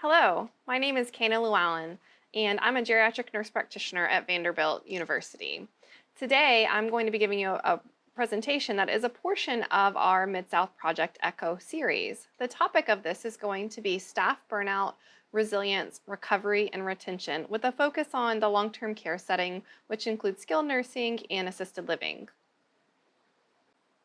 Hello, my name is Kana Llewellyn, and I'm a geriatric nurse practitioner at Vanderbilt University. Today, I'm going to be giving you a presentation that is a portion of our Mid-South Project ECHO series. The topic of this is going to be staff burnout, resilience, recovery, and retention, with a focus on the long-term care setting, which includes skilled nursing and assisted living.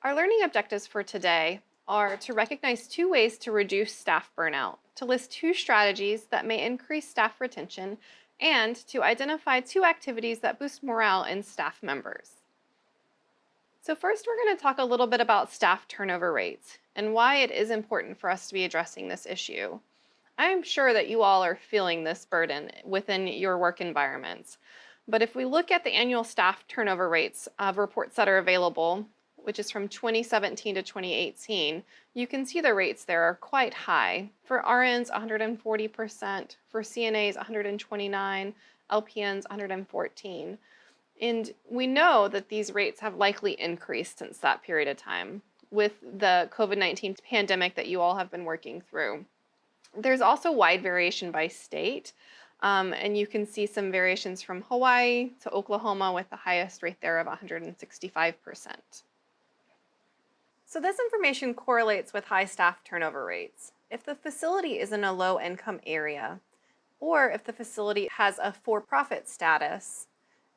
Our learning objectives for today are to recognize two ways to reduce staff burnout, to list two strategies that may increase staff retention, and to identify two activities that boost morale in staff members. So first, we're going to talk a little bit about staff turnover rates and why it is important for us to be addressing this issue. I'm sure that you all are feeling this burden within your work environments. But if we look at the annual staff turnover rates of reports that are available, which is from 2017 to 2018, you can see the rates there are quite high. For RNs, 140%, for CNAs, 129, LPNs, 114. And we know that these rates have likely increased since that period of time with the COVID-19 pandemic that you all have been working through. There's also wide variation by state, and you can see some variations from Hawaii to Oklahoma with the highest rate there of 165%. So this information correlates with high staff turnover rates. If the facility is in a low-income area, or if the facility has a for-profit status,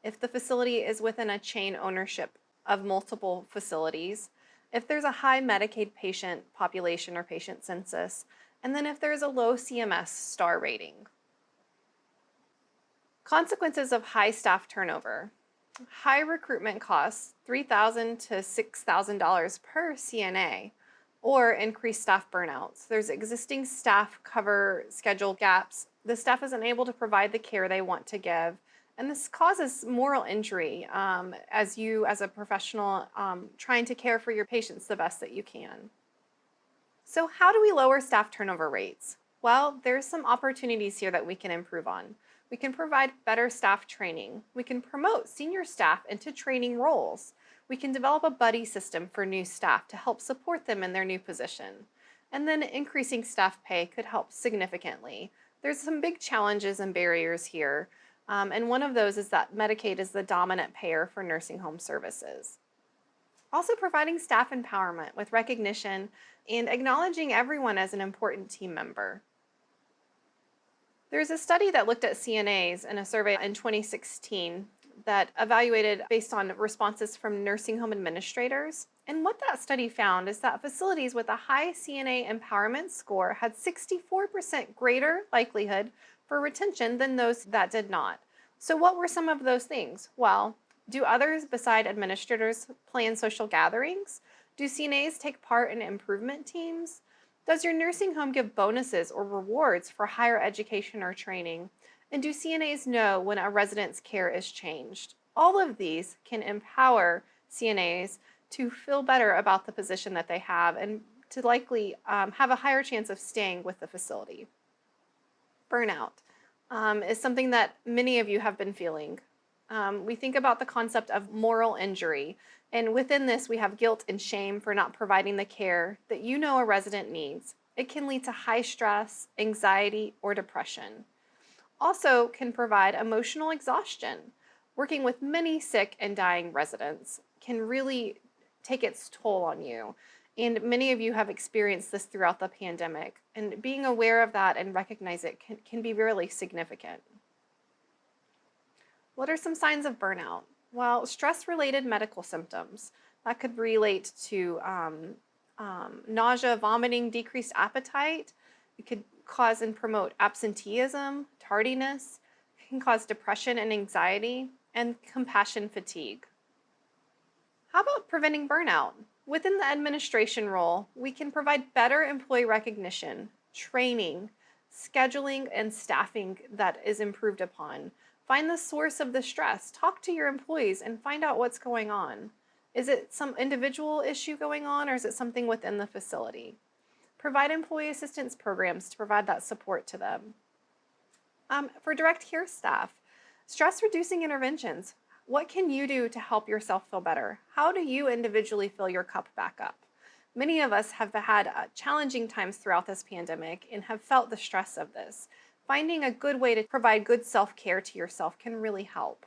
if the facility is within a chain ownership of multiple facilities, if there's a high Medicaid patient population or patient census, and then if there's a low CMS star rating. Consequences of high staff turnover. High recruitment costs, $3,000 to $6,000 per CNA, or increased staff burnouts. There's existing staff cover schedule gaps. The staff isn't able to provide the care they want to give, and this causes moral injury as you, as a professional, trying to care for your patients the best that you can. So how do we lower staff turnover rates? Well, there's some opportunities here that we can improve on. We can provide better staff training. We can promote senior staff into training roles. We can develop a buddy system for new staff to help support them in their new position. And then increasing staff pay could help significantly. There's some big challenges and barriers here. And one of those is that Medicaid is the dominant payer for nursing home services. Also providing staff empowerment with recognition and acknowledging everyone as an important team member. There's a study that looked at CNAs in a survey in 2016 that evaluated based on responses from nursing home administrators. And what that study found is that facilities with a high CNA empowerment score had 64% greater likelihood for retention than those that did not. So what were some of those things? Well, do others beside administrators plan social gatherings? Do CNAs take part in improvement teams? Does your nursing home give bonuses or rewards for higher education or training? And do CNAs know when a resident's care is changed? All of these can empower CNAs to feel better about the position that they have and to likely have a higher chance of staying with the facility. Burnout is something that many of you have been feeling. We think about the concept of moral injury, and within this we have guilt and shame for not providing the care that you know a resident needs. It can lead to high stress, anxiety, or depression. Also can provide emotional exhaustion. Working with many sick and dying residents can really take its toll on you. And many of you have experienced this throughout the pandemic, and being aware of that and recognize it can be really significant. What are some signs of burnout? Well, stress-related medical symptoms. That could relate to nausea, vomiting, decreased appetite. It could cause and promote absenteeism, tardiness. It can cause depression and anxiety, and compassion fatigue. How about preventing burnout? Within the administration role, we can provide better employee recognition, training, scheduling, and staffing that is improved upon. Find the source of the stress. Talk to your employees and find out what's going on. Is it some individual issue going on, or is it something within the facility? Provide employee assistance programs to provide that support to them. For direct care staff, stress-reducing interventions. What can you do to help yourself feel better? How do you individually fill your cup back up? Many of us have had challenging times throughout this pandemic and have felt the stress of this. Finding a good way to provide good self-care to yourself can really help.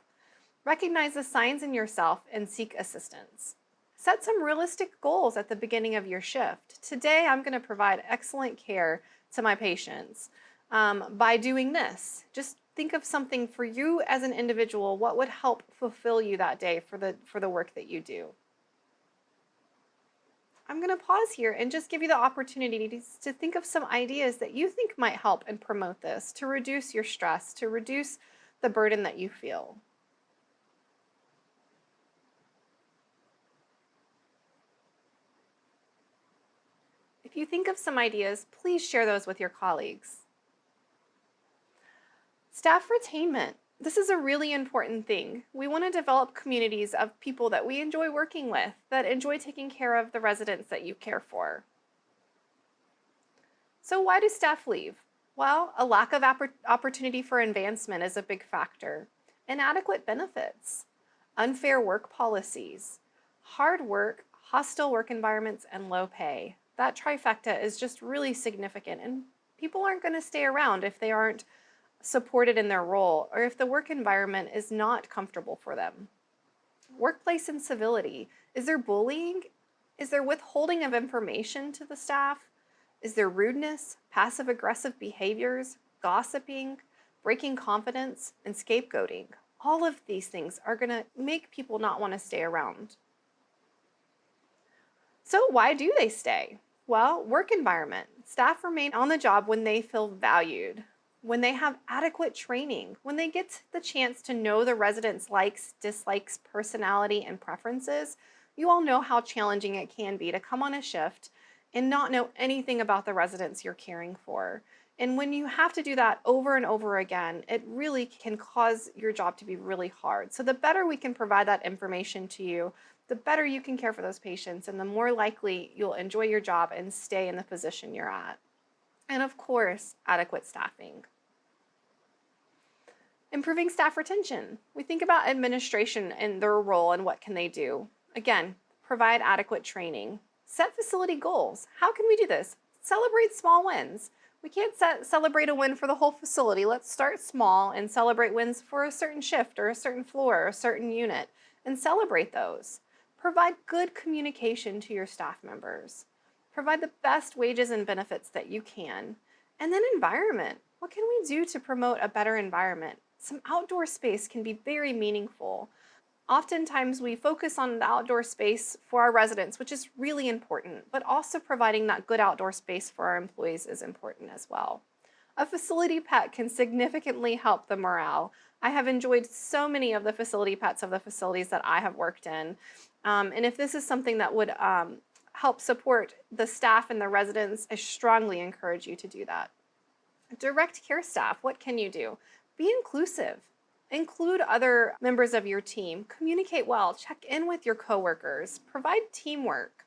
Recognize the signs in yourself and seek assistance. Set some realistic goals at the beginning of your shift. Today, I'm going to provide excellent care to my patients by doing this. Just think of something for you as an individual. What would help fulfill you that day for the work that you do? I'm going to pause here and just give you the opportunity to think of some ideas that you think might help and promote this, to reduce your stress, to reduce the burden that you feel. If you think of some ideas, please share those with your colleagues. Staff retainment. This is a really important thing. We want to develop communities of people that we enjoy working with, that enjoy taking care of the residents that you care for. So why do staff leave? Well, a lack of opportunity for advancement is a big factor. Inadequate benefits, unfair work policies, hard work, hostile work environments, and low pay. That trifecta is just really significant, and people aren't going to stay around if they aren't supported in their role or if the work environment is not comfortable for them. Workplace incivility. Is there bullying? Is there withholding of information to the staff? Is there rudeness, passive-aggressive behaviors, gossiping, breaking confidence, and scapegoating? All of these things are going to make people not want to stay around. So why do they stay? Well, work environment. Staff remain on the job when they feel valued, when they have adequate training, when they get the chance to know the residents' likes, dislikes, personality, and preferences. You all know how challenging it can be to come on a shift and not know anything about the residents you're caring for. And when you have to do that over and over again, it really can cause your job to be really hard. So the better we can provide that information to you, the better you can care for those patients, and the more likely you'll enjoy your job and stay in the position you're at. And of course, adequate staffing. Improving staff retention. We think about administration and their role and what can they do. Again, provide adequate training. Set facility goals. How can we do this? Celebrate small wins. We can't celebrate a win for the whole facility. Let's start small and celebrate wins for a certain shift or a certain floor or a certain unit and celebrate those. Provide good communication to your staff members. Provide the best wages and benefits that you can. And then environment. What can we do to promote a better environment? Some outdoor space can be very meaningful. Oftentimes we focus on the outdoor space for our residents, which is really important, but also providing that good outdoor space for our employees is important as well. A facility pet can significantly help the morale. I have enjoyed so many of the facility pets of the facilities that I have worked in. And if this is something that would help support the staff and the residents, I strongly encourage you to do that. Direct care staff, what can you do? Be inclusive. Include other members of your team. Communicate well. Check in with your coworkers. Provide teamwork.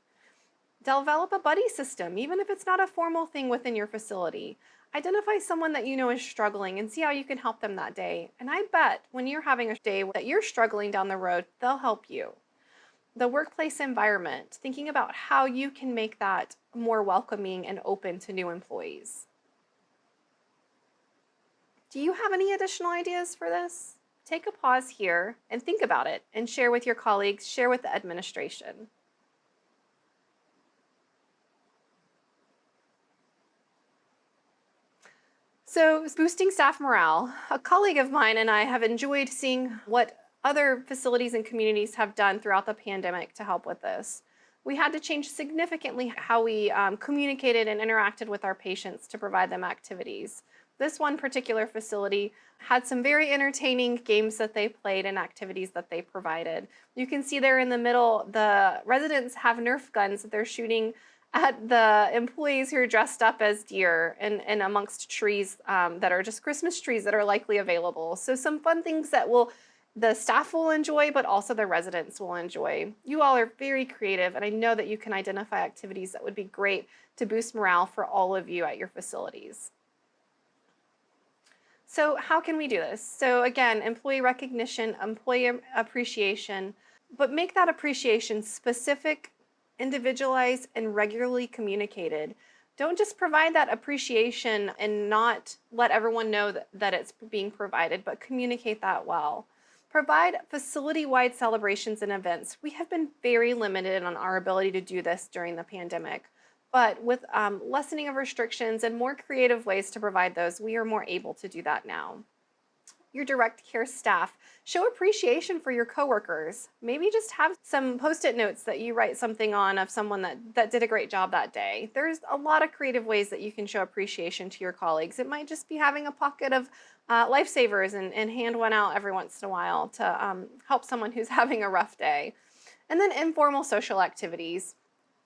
Develop a buddy system, even if it's not a formal thing within your facility. Identify someone that you know is struggling and see how you can help them that day. And I bet when you're having a day that you're struggling down the road, they'll help you. The workplace environment, thinking about how you can make that more welcoming and open to new employees. Do you have any additional ideas for this? Take a pause here and think about it and share with your colleagues, share with the administration. So, boosting staff morale. A colleague of mine and I have enjoyed seeing what other facilities and communities have done throughout the pandemic to help with this. We had to change significantly how we communicated and interacted with our patients to provide them activities. This one particular facility had some very entertaining games that they played and activities that they provided. You can see there in the middle, the residents have Nerf guns that they're shooting at the employees who are dressed up as deer and amongst trees that are just Christmas trees that are likely available. So some fun things that the staff will enjoy, but also the residents will enjoy. You all are very creative, and I know that you can identify activities that would be great to boost morale for all of you at your facilities. So how can we do this? So again, employee recognition, employee appreciation, but make that appreciation specific individualized, and regularly communicated. Don't just provide that appreciation and not let everyone know that it's being provided, but communicate that well. Provide facility-wide celebrations and events. We have been very limited on our ability to do this during the pandemic, but with lessening of restrictions and more creative ways to provide those, we are more able to do that now. Your direct care staff, show appreciation for your coworkers. Maybe just have some post-it notes that you write something on of someone that did a great job that day. There's a lot of creative ways that you can show appreciation to your colleagues. It might just be having a pocket of lifesavers and hand one out every once in a while to help someone who's having a rough day. And then informal social activities.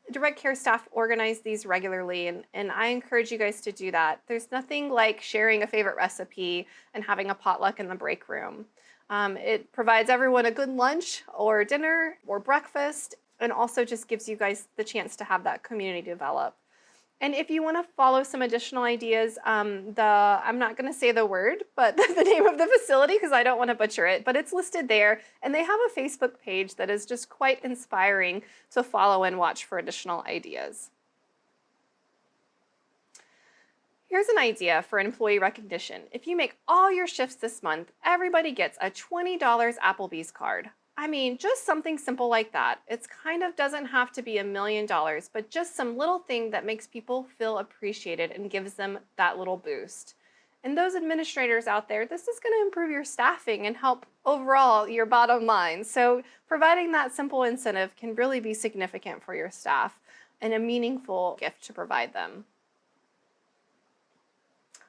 Direct care staff organize these regularly, and I encourage you guys to do that. There's nothing like sharing a favorite recipe and having a potluck in the break room. It provides everyone a good lunch or dinner or breakfast, and also just gives you guys the chance to have that community develop. And if you want to follow some additional ideas, I'm not going to say the word, but the name of the facility, because I don't want to butcher it, but it's listed there. And they have a Facebook page that is just quite inspiring to follow and watch for additional ideas. Here's an idea for employee recognition. If you make all your shifts this month, everybody gets a $20 Applebee's card. I mean, just something simple like that. It kind of doesn't have to be $1 million, but just some little thing that makes people feel appreciated and gives them that little boost. And those administrators out there, this is going to improve your staffing and help overall your bottom line. So providing that simple incentive can really be significant for your staff and a meaningful gift to provide them.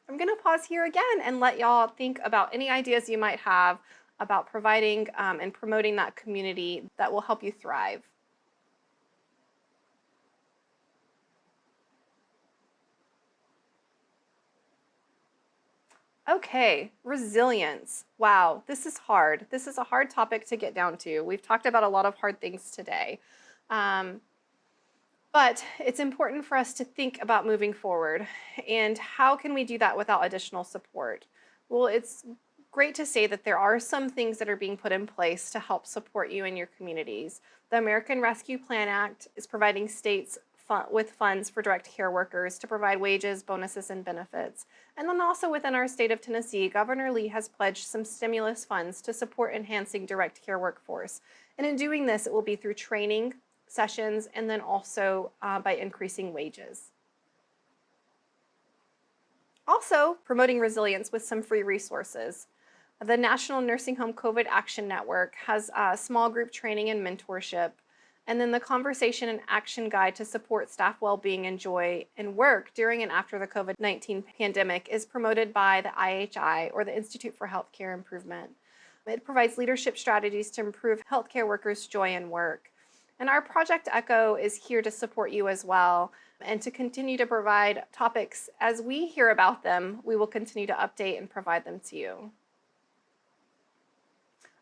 I'm going to pause here again and let y'all think about any ideas you might have about providing and promoting that community that will help you thrive. Okay, resilience. Wow, this is hard. This is a hard topic to get down to. We've talked about a lot of hard things today. But it's important for us to think about moving forward. And how can we do that without additional support? Well, it's great to say that there are some things that are being put in place to help support you and your communities. The American Rescue Plan Act is providing states with funds for direct care workers to provide wages, bonuses, and benefits. And then also within our state of Tennessee, Governor Lee has pledged some stimulus funds to support enhancing direct care workforce. And in doing this, it will be through training sessions and then also by increasing wages. Also, promoting resilience with some free resources. The National Nursing Home COVID Action Network has small group training and mentorship. And then the Conversation and Action Guide to support staff well-being and joy in work during and after the COVID-19 pandemic is promoted by the IHI, or the Institute for Healthcare Improvement. It provides leadership strategies to improve healthcare workers' joy in work. And our Project Echo is here to support you as well, and to continue to provide topics. As we hear about them, we will continue to update and provide them to you.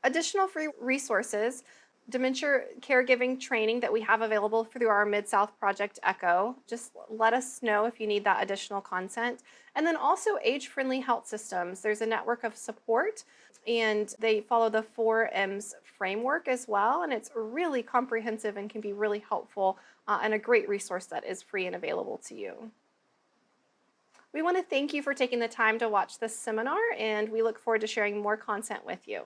Additional free resources: dementia caregiving training that we have available through our Mid-South Project Echo. Just let us know if you need that additional content. And then also age-friendly health systems. There's a network of support, and they follow the 4Ms framework as well. And it's really comprehensive and can be really helpful and a great resource that is free and available to you. We want to thank you for taking the time to watch this seminar, and we look forward to sharing more content with you.